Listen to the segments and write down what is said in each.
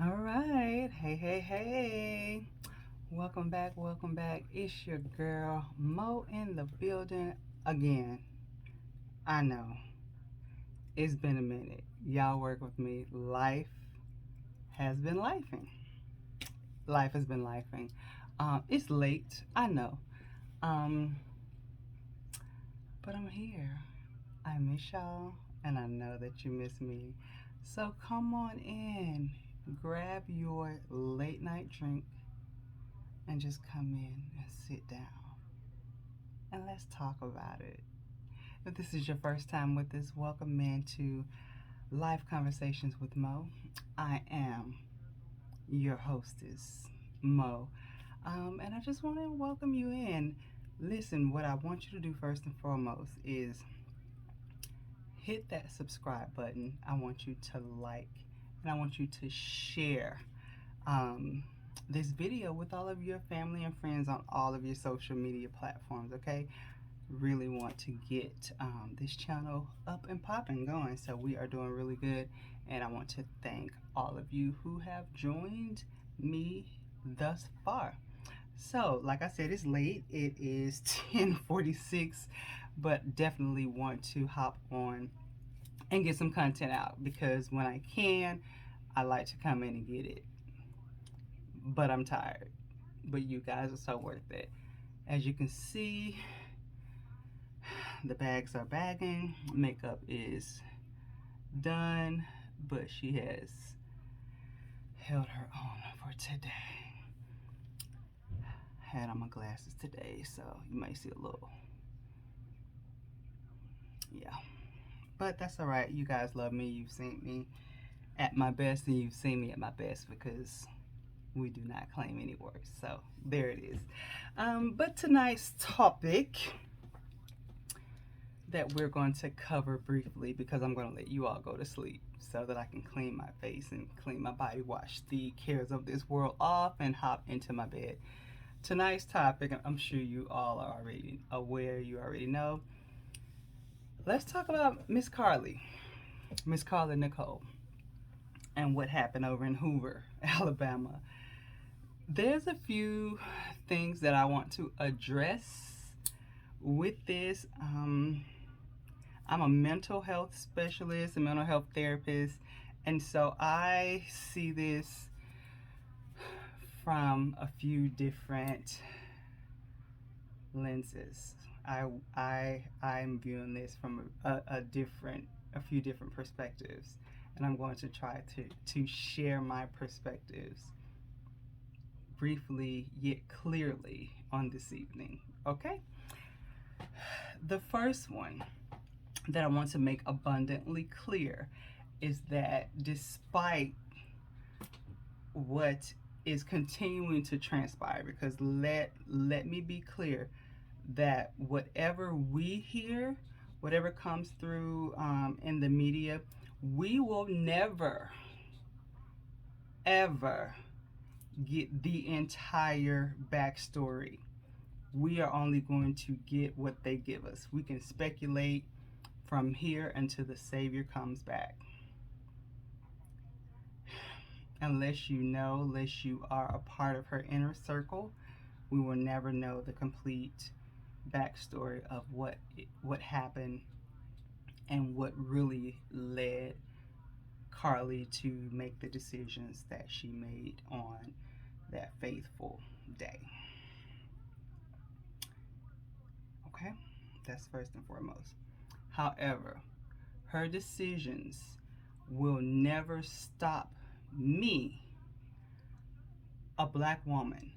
All right. Hey, hey, hey. Welcome back. Welcome back. It's your girl, Mo, in the building again. I know. It's been a minute. Y'all work with me. Life has been lifing. Life has been lifing. It's late. I know. Um, but I'm here. I miss y'all, and I know that you miss me. So come on in. Grab your late night drink and just come in and sit down and let's talk about it. If this is your first time with us, welcome in to Live Conversations with Mo. I am your hostess, Mo. And I just want to welcome you in. Listen, what I want you to do first and foremost is hit that subscribe button. I want you to like and I want you to share um, this video with all of your family and friends on all of your social media platforms, okay? Really want to get this channel up and popping going. So we are doing really good. And I want to thank all of you who have joined me thus far. So, like I said, it's late. It is 10:46, but definitely want to hop on and get some content out because when I can, I like to come in and get it. But I'm tired. But you guys are so worth it. As you can see, the bags are bagging. Makeup is done, but she has held her own for today. Had on my glasses today, so you might see a little, yeah. But that's all right. You guys love me. You've seen me at my best, and you've seen me at my best because we do not claim any worse. So there it is. But tonight's topic that we're going to cover briefly because I'm going to let you all go to sleep so that I can clean my face and clean my body, wash the cares of this world off, and hop into my bed. Tonight's topic, I'm sure you all are already aware, you already know. Let's talk about Miss Carly Nicole, and what happened over in Hoover, Alabama. There's a few things that I want to address with this. I'm a mental health specialist, a mental health therapist, and so I see this from a few different lenses. I'm viewing this from a few different perspectives, and I'm going to try to share my perspectives briefly yet clearly on this evening. Okay? The first one that I want to make abundantly clear is that despite what is continuing to transpire, because let me be clear that whatever we hear, whatever comes through in the media, we will never ever get the entire backstory. We are only going to get what they give us. We can speculate from here until the Savior comes back. Unless you know, unless you are a part of her inner circle, we will never know the complete backstory of what happened and what really led Carly to make the decisions that she made on that faithful day. Okay? That's first and foremost. However, her decisions will never stop me, a black woman,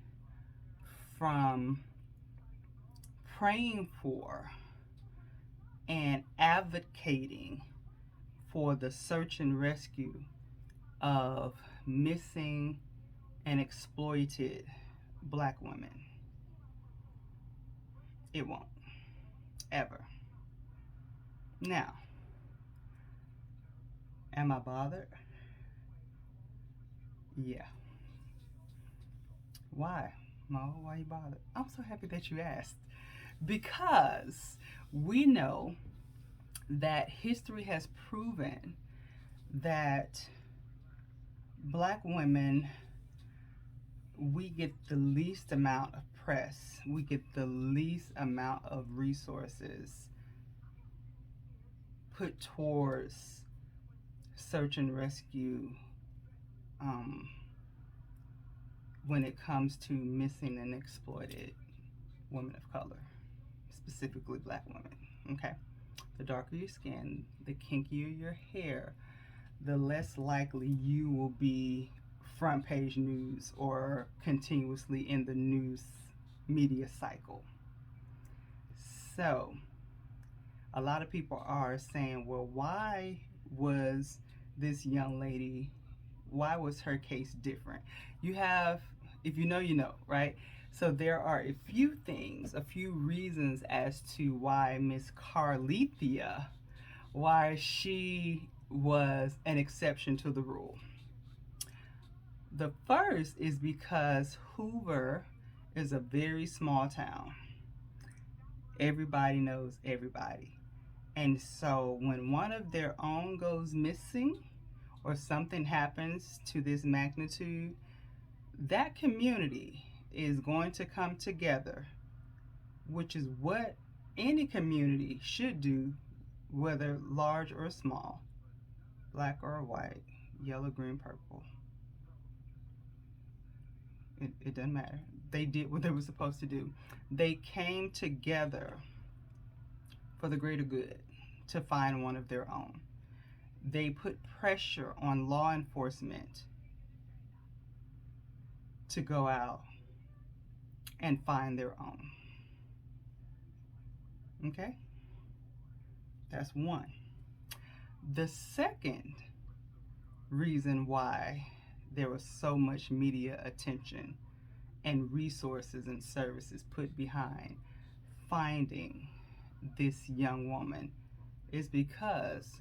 from praying for and advocating for the search and rescue of missing and exploited black women. It won't, ever. Now, am I bothered? Yeah. Why? Mo, why you bothered? I'm so happy that you asked. Because we know that history has proven that Black women, we get the least amount of press, we get the least amount of resources put towards search and rescue um, when it comes to missing and exploited women of color, specifically black women. Okay? The darker your skin, the kinkier your hair, the less likely you will be front page news or continuously in the news media cycle. So, a lot of people are saying, well, why was this young lady, why was her case different? You have, if you know, you know, right? So there are a few things, a few reasons as to why Miss Carlethia, why she was an exception to the rule. The first is because Hoover is a very small town. Everybody knows everybody. And so when one of their own goes missing or something happens to this magnitude, that community is going to come together, which is what any community should do, whether large or small, black or white, yellow, green, purple. It doesn't matter. They did what they were supposed to do. They came together for the greater good to find one of their own. They put pressure on law enforcement to go out and find their own. Okay? That's one. The second reason why there was so much media attention and resources and services put behind finding this young woman is because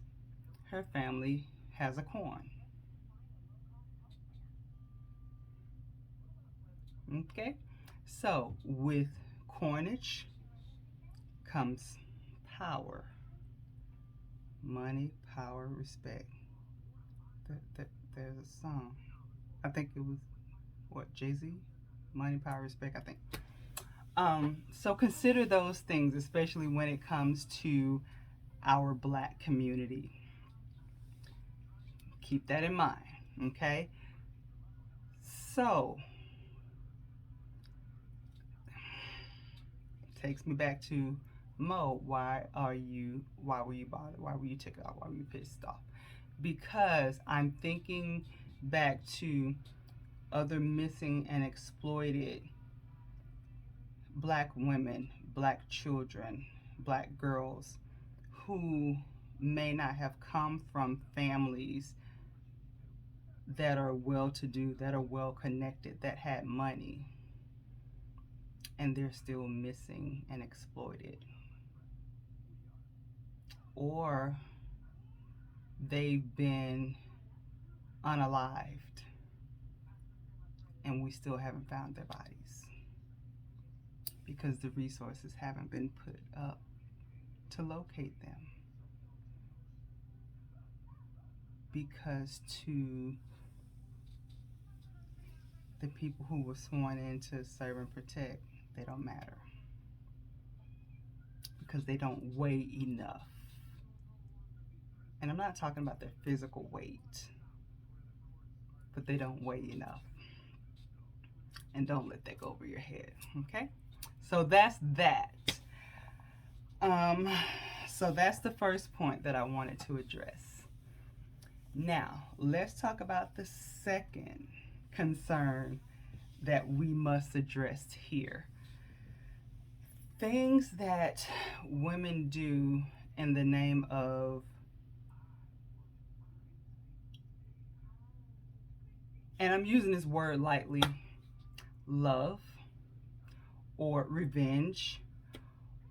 her family has a corn. Okay? So, with coinage comes power, money, power, respect. There's a song. I think it was what, Jay-Z? Money, power, respect, I think. So consider those things, especially when it comes to our black community. Keep that in mind, okay? So, takes me back to Mo. Why were you bothered? Why were you ticked off? Why were you pissed off? Because I'm thinking back to other missing and exploited black women, black children, black girls who may not have come from families that are well to do, that are well connected, that had money, and they're still missing and exploited. Or they've been unalived and we still haven't found their bodies because the resources haven't been put up to locate them. Because to the people who were sworn in to serve and protect, they don't matter because they don't weigh enough. And I'm not talking about their physical weight, but they don't weigh enough. And don't let that go over your head, okay? So that's that. Um, so that's the first point that I wanted to address. Now, let's talk about the second concern that we must address here. Things that women do in the name of, and I'm using this word lightly, love or revenge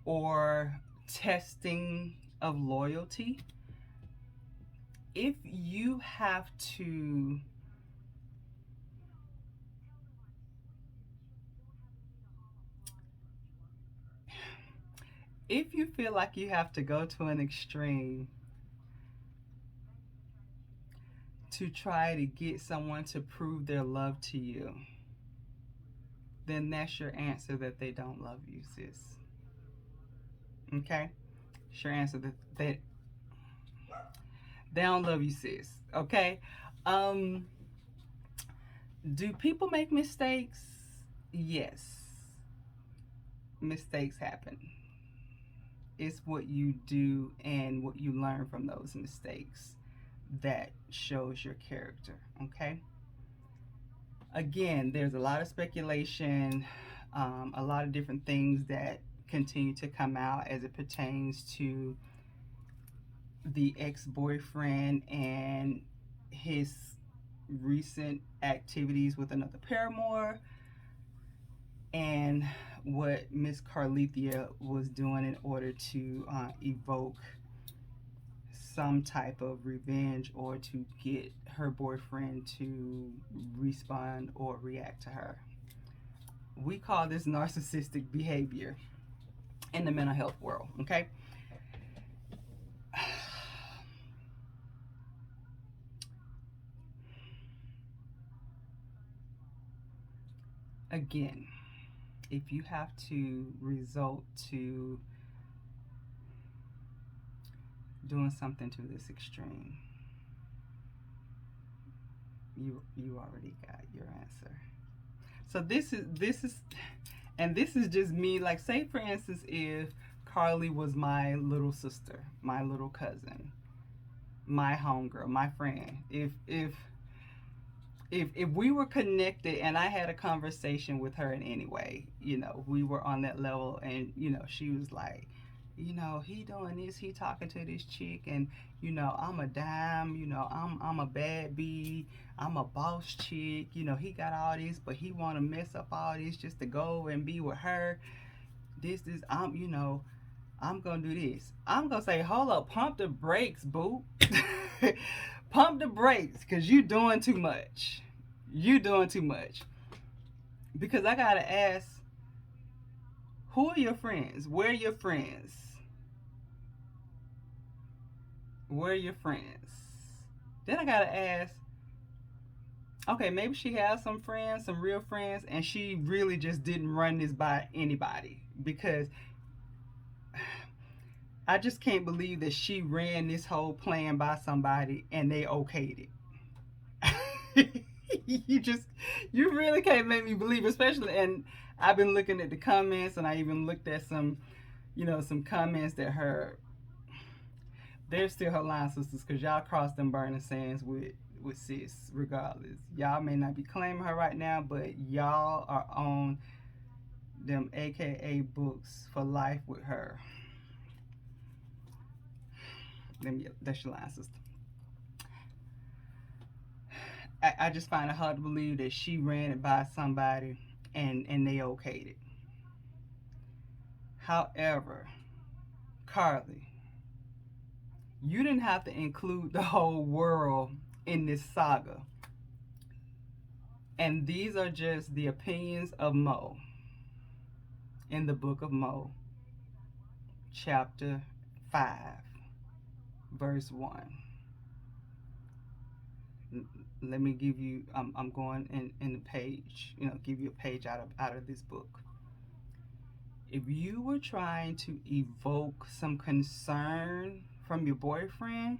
or testing of loyalty. If you have to if you feel like you have to go to an extreme to try to get someone to prove their love to you, then that's your answer that they don't love you, sis. Okay? It's your answer that they don't love you, sis. Okay? Um, do people make mistakes? Yes. Mistakes happen. It's what you do and what you learn from those mistakes that shows your character. Okay? Again, there's a lot of speculation, a lot of different things that continue to come out as it pertains to the ex-boyfriend and his recent activities with another paramour, and what Miss Carlethia was doing in order to evoke some type of revenge or to get her boyfriend to respond or react to her. We call this narcissistic behavior in the mental health world. Okay. Again, if you have to resort to doing something to this extreme, you already got your answer. So this is just me. Like, say for instance, if Carly was my little sister, my little cousin, my homegirl, my friend. If we were connected and I had a conversation with her in any way, we were on that level, and she was like, he doing this, he talking to this chick, and I'm a dime, I'm a bad bee, I'm a boss chick, he got all this, but he want to mess up all this just to go and be with her. This is I'm gonna do this. I'm gonna say, hold up, pump the brakes, boo. Pump the brakes, because you doing too much. You doing too much. Because I gotta ask, who are your friends? Where are your friends? Where are your friends? Then I gotta ask, okay, maybe she has some friends, some real friends, and she really just didn't run this by anybody. Because I just can't believe that she ran this whole plan by somebody and they okayed it. You really can't make me believe, especially. And I've been looking at the comments, and I even looked at some comments that they're still her line sisters, because y'all crossed them burning sands with sis regardless. Y'all may not be claiming her right now, but y'all are on them AKA books for life with her. That's your line sister. I just find it hard to believe that she ran it by somebody and they okayed it. However, Carly, you didn't have to include the whole world in this saga. And these are just the opinions of Mo in the book of Mo, chapter 5, verse 1. Let me give you, I'm going in the page, give you a page out of this book. If you were trying to evoke some concern from your boyfriend,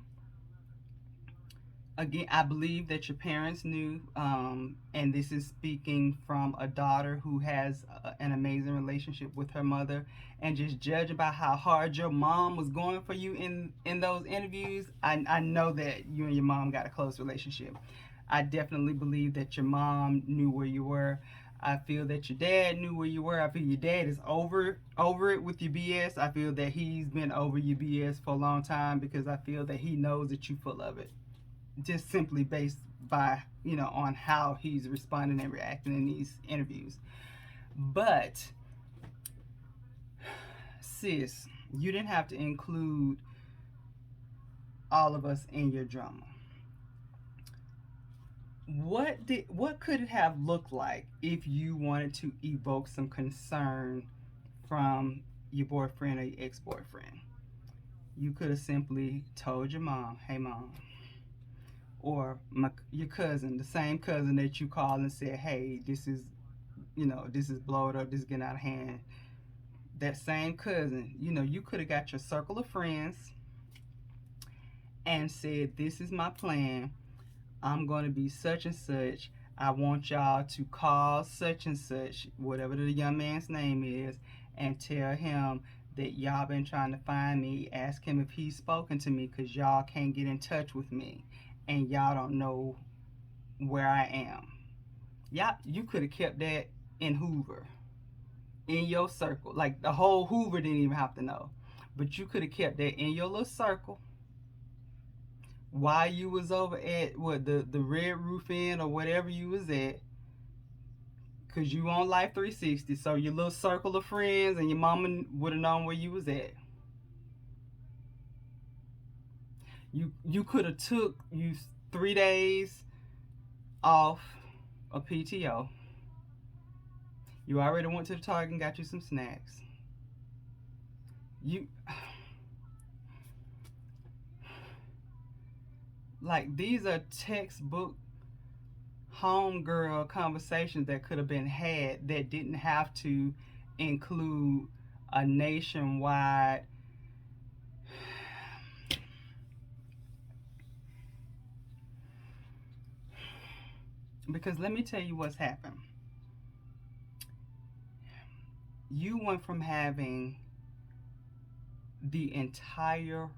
again, I believe that your parents knew, and this is speaking from a daughter who has an amazing relationship with her mother, and just judging by how hard your mom was going for you in those interviews, I know that you and your mom got a close relationship. I definitely believe that your mom knew where you were. I feel that your dad knew where you were. I feel your dad is over it with your BS. I feel that he's been over your BS for a long time, because I feel that he knows that you're full of it, just simply based by on how he's responding and reacting in these interviews. But sis, you didn't have to include all of us in your drama. What could it have looked like if you wanted to evoke some concern from your boyfriend or your ex-boyfriend? You could have simply told your mom, hey mom, or your cousin, the same cousin that you called and said, hey, this is, this is blowed up, this is getting out of hand. That same cousin, you could have got your circle of friends and said, this is my plan. I'm going to be such and such. I want y'all to call such and such, whatever the young man's name is, and tell him that y'all been trying to find me. Ask him if he's spoken to me because y'all can't get in touch with me and y'all don't know where I am. Y'all, you could have kept that in Hoover, in your circle. Like the whole Hoover didn't even have to know. But you could have kept that in your little circle while you was over at the Red Roof Inn or whatever you was at, cause you on Life 360. So your little circle of friends and your mama would have known where you was at. You could have took you 3 days off a PTO. You already went to the Target and got you some snacks. You like these are textbook homegirl conversations that could have been had that didn't have to include a nationwide because let me tell you what's happened. You went from having the entire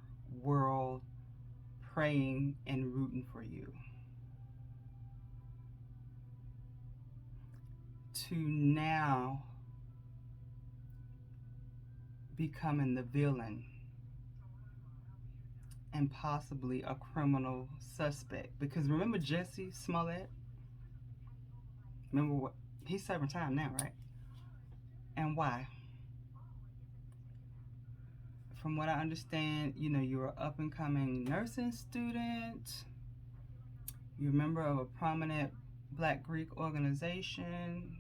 world praying and rooting for you to now becoming the villain and possibly a criminal suspect. Because remember Jesse Smollett? Remember what? He's serving time now, right? And why? From what I understand, you're an up and coming nursing student. You're a member of a prominent Black Greek organization.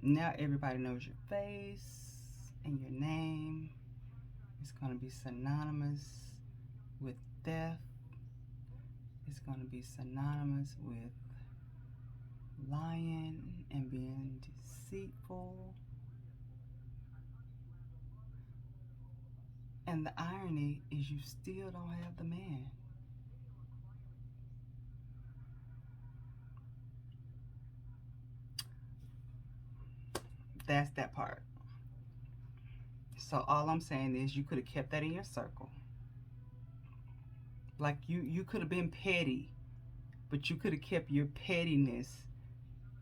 Now everybody knows your face and your name. It's going to be synonymous with death. It's going to be synonymous with lying and being deceitful. And the irony is you still don't have the man. That's that part. So all I'm saying is you could have kept that in your circle. Like you could have been petty, but you could have kept your pettiness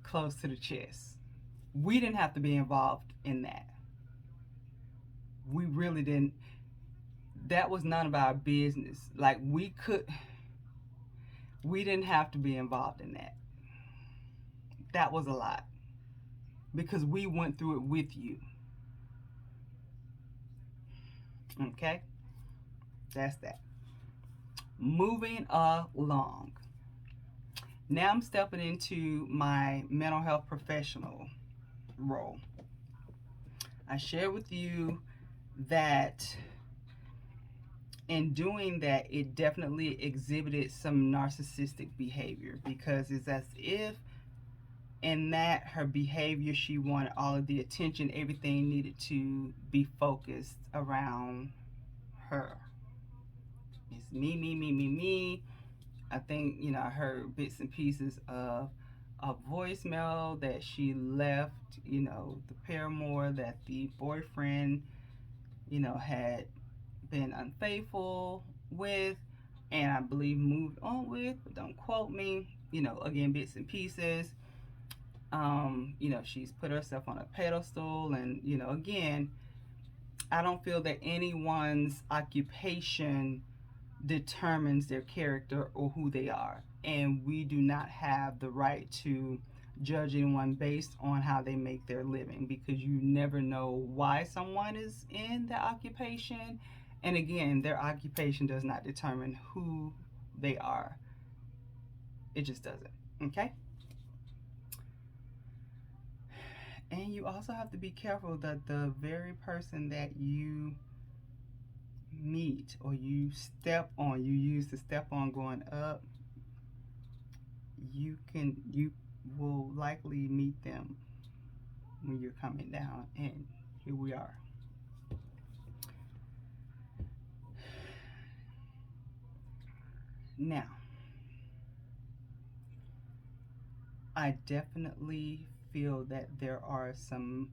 close to the chest. We didn't have to be involved in that. We really didn't. That was none of our business. Like we didn't have to be involved in that. That was a lot because we went through it with you. Okay? That's that. Moving along. Now I'm stepping into my mental health professional role. I shared with you that in doing that, it definitely exhibited some narcissistic behavior because it's as if in that her behavior, she wanted all of the attention, everything needed to be focused around her. It's me, me, me, me, me. I think, I heard bits and pieces of a voicemail that she left, the paramour that the boyfriend, had been unfaithful with and I believe moved on with, but don't quote me, again, bits and pieces. She's put herself on a pedestal and, again, I don't feel that anyone's occupation determines their character or who they are. And we do not have the right to judge anyone based on how they make their living because you never know why someone is in the occupation. And again, their occupation does not determine who they are. It just doesn't. Okay? And you also have to be careful that the very person that you meet or you step on, you use the step on going up, you will likely meet them when you're coming down. And here we are. Now, I definitely feel that there are some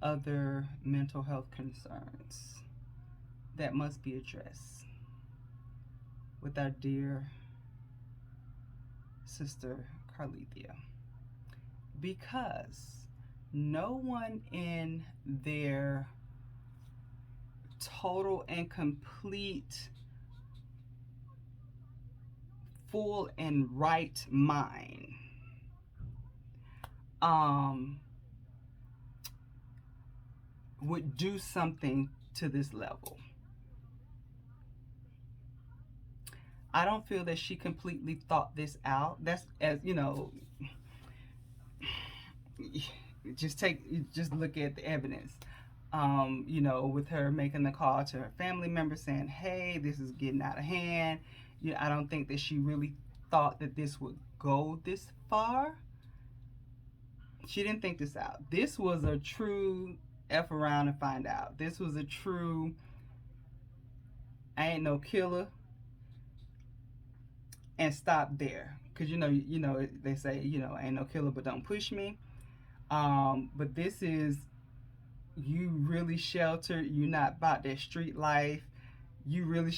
other mental health concerns that must be addressed with our dear sister Carlethia, because no one in their total and complete full and right mind um would do something to this level. I don't feel that she completely thought this out. That's, as you know, just look at the evidence. With her making the call to her family member saying, "Hey, this is getting out of hand." I don't think that she really thought that this would go this far. She didn't think this out. This was a true F around and find out. This was a true I ain't no killer and stop there. Cause they say, ain't no killer but don't push me. But this is, you really sheltered. You're not about that street life. She really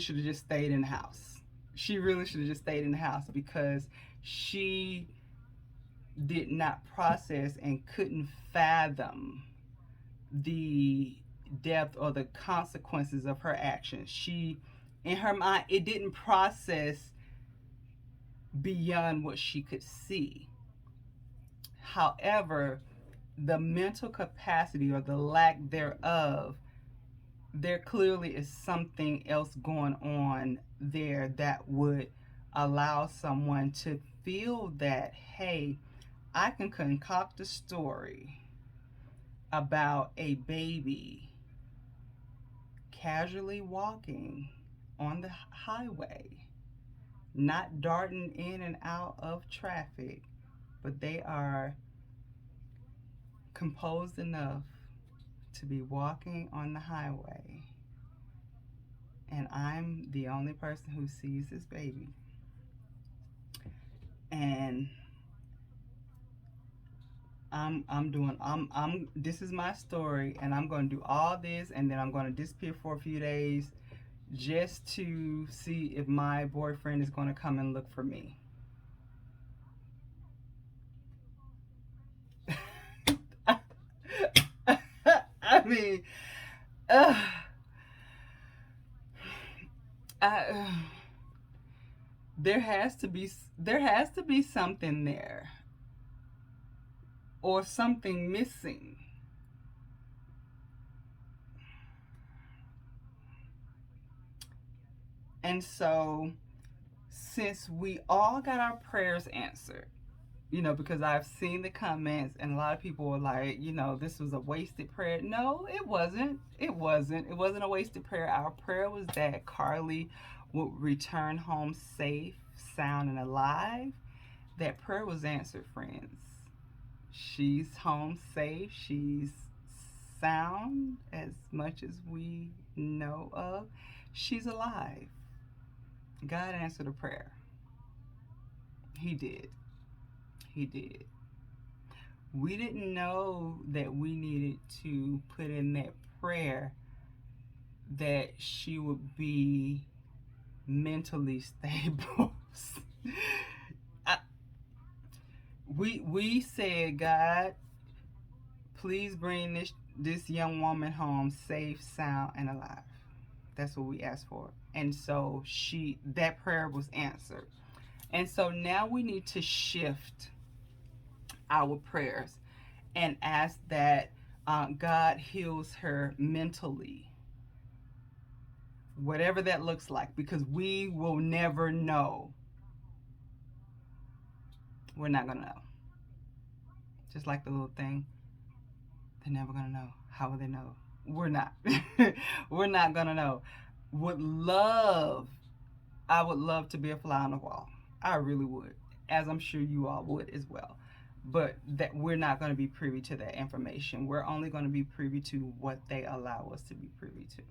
should have just stayed in the house. She really should have just stayed in the house because she did not process and couldn't fathom the depth or the consequences of her actions. In her mind, it didn't process beyond what she could see. However, the mental capacity or the lack thereof, there clearly is something else going on there that would allow someone to feel that, hey, I can concoct a story about a baby casually walking on the highway, not darting in and out of traffic, but they are composed enough to be walking on the highway, and I'm the only person who sees this baby. And this is my story, and I'm going to do all this, and then I'm going to disappear for a few days just to see if my boyfriend is going to come and look for me. I mean, uh, I, there has to be something there or something missing. And so, since we all got our prayers answered, because I've seen the comments and a lot of people were like, this was a wasted prayer. No, it wasn't. It wasn't. It wasn't a wasted prayer. Our prayer was that Carly would return home safe, sound, and alive. That prayer was answered, friends. She's home safe. She's sound as much as we know of. She's alive. God answered a prayer. He did. He did. We didn't know that we needed to put in that prayer that she would be mentally stable. I, we said, God, please bring this young woman home safe, sound, and alive. That's what we asked for. And so that prayer was answered. And so now we need to shift our prayers and ask that God heals her mentally, whatever that looks like, because we will never know. We're not going to know. Just like the little thing, they're never going to know. How will they know? We're not. We're not gonna know. Would love I would love to be a fly on the wall. I really would, as I'm sure you all would as well. But that we're not going to be privy to that information. We're only going to be privy to what they allow us to be privy to.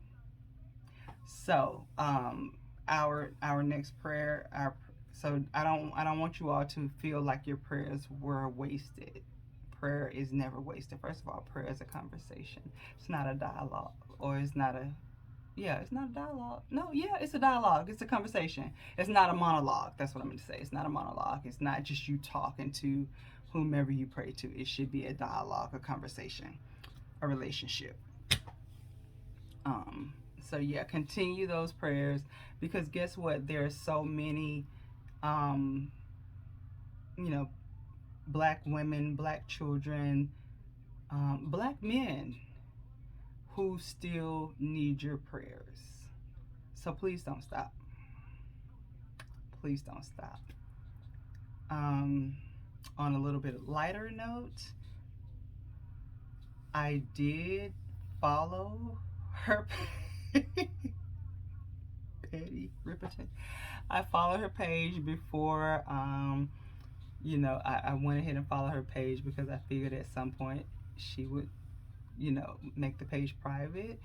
So, our next prayer, I don't want you all to feel like your prayers were wasted. Prayer is never wasted. First of all, prayer is a conversation. It's not a dialogue, or it's not a yeah, it's not a dialogue. No, yeah, it's a dialogue. It's a conversation. It's not a monologue. That's what I'm going to say. It's not a monologue. It's not just you talking to whomever you pray to. It should be a dialogue, a conversation, a relationship. Um, so yeah, continue those prayers because guess what? There are so many, um, you know, black women, black children, black men who still need your prayers. So please don't stop. Please don't stop. Um, on a little bit lighter note, I did follow her Petty Riperton. I followed her page before I went ahead and followed her page because I figured at some point she would, make the page private.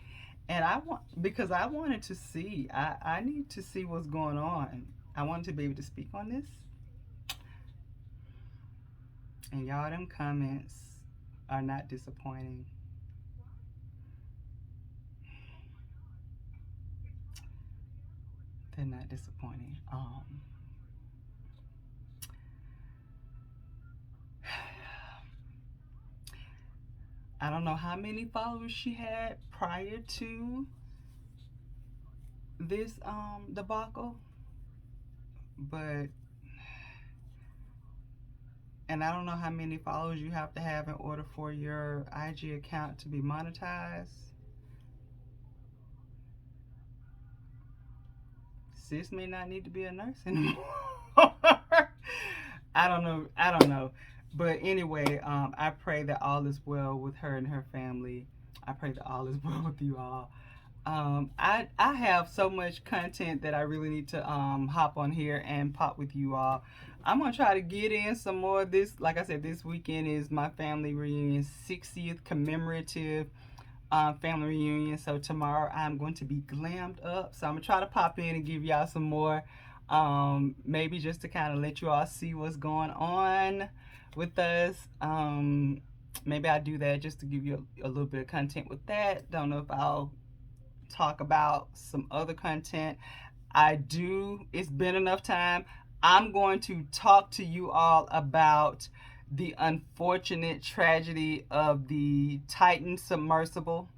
And I wanted to see. I need to see what's going on. I wanted to be able to speak on this. And y'all, them comments are not disappointing. They're not disappointing. I don't know how many followers she had prior to this debacle, but and I don't know how many followers you have to have in order for your IG account to be monetized. Sis may not need to be a nurse anymore. I don't know. I don't know. But anyway, I pray that all is well with her and her family. I pray that all is well with you all. I have so much content that I really need to hop on here and pop with you all. I'm gonna try to get in some more of this. Like I said, this weekend is my family reunion, 60th commemorative family reunion. So tomorrow I'm going to be glammed up. So I'm gonna try to pop in and give y'all some more, maybe just to kind of let you all see what's going on with us. Maybe I'll do that just to give you a little bit of content with that. Don't know if I'll talk about some other content. It's been enough time. I'm going to talk to you all about the unfortunate tragedy of the Titan submersible.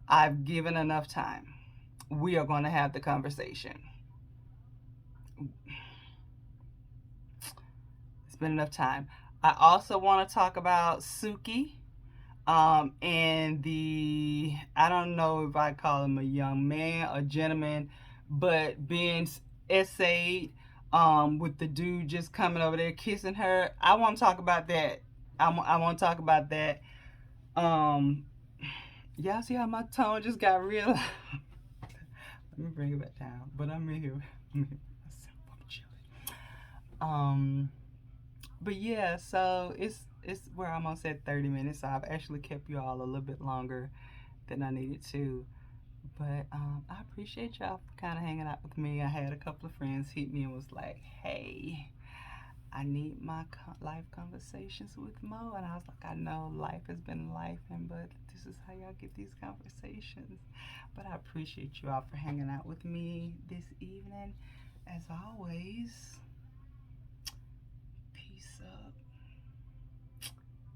I've given enough time. We are going to have the conversation. It's been enough time. I also want to talk about Suki, and I don't know if I call him a young man or gentleman, but being essayed, with the dude just coming over there kissing her. I want to talk about that. I want to talk about that. Um, y'all see how my tone just got real? Let me bring it back down. But I'm in here. I'm chilling. But yeah, so we're almost at 30 minutes. So I've actually kept you all a little bit longer than I needed to. But I appreciate y'all for kind of hanging out with me. I had a couple of friends hit me and was like, "Hey, I need my life conversations with Mo," and I was like, "I know life has been life, but this is how y'all get these conversations." But I appreciate you all for hanging out with me this evening. As always, peace up.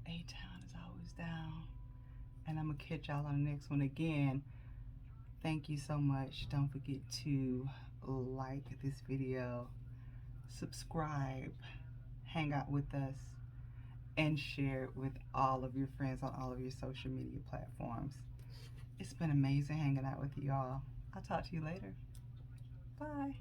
A-Town is always down. And I'm going to catch y'all on the next one again. Thank you so much. Don't forget to like this video, subscribe, hang out with us, and share it with all of your friends on all of your social media platforms. It's been amazing hanging out with you all. I'll talk to you later. Bye.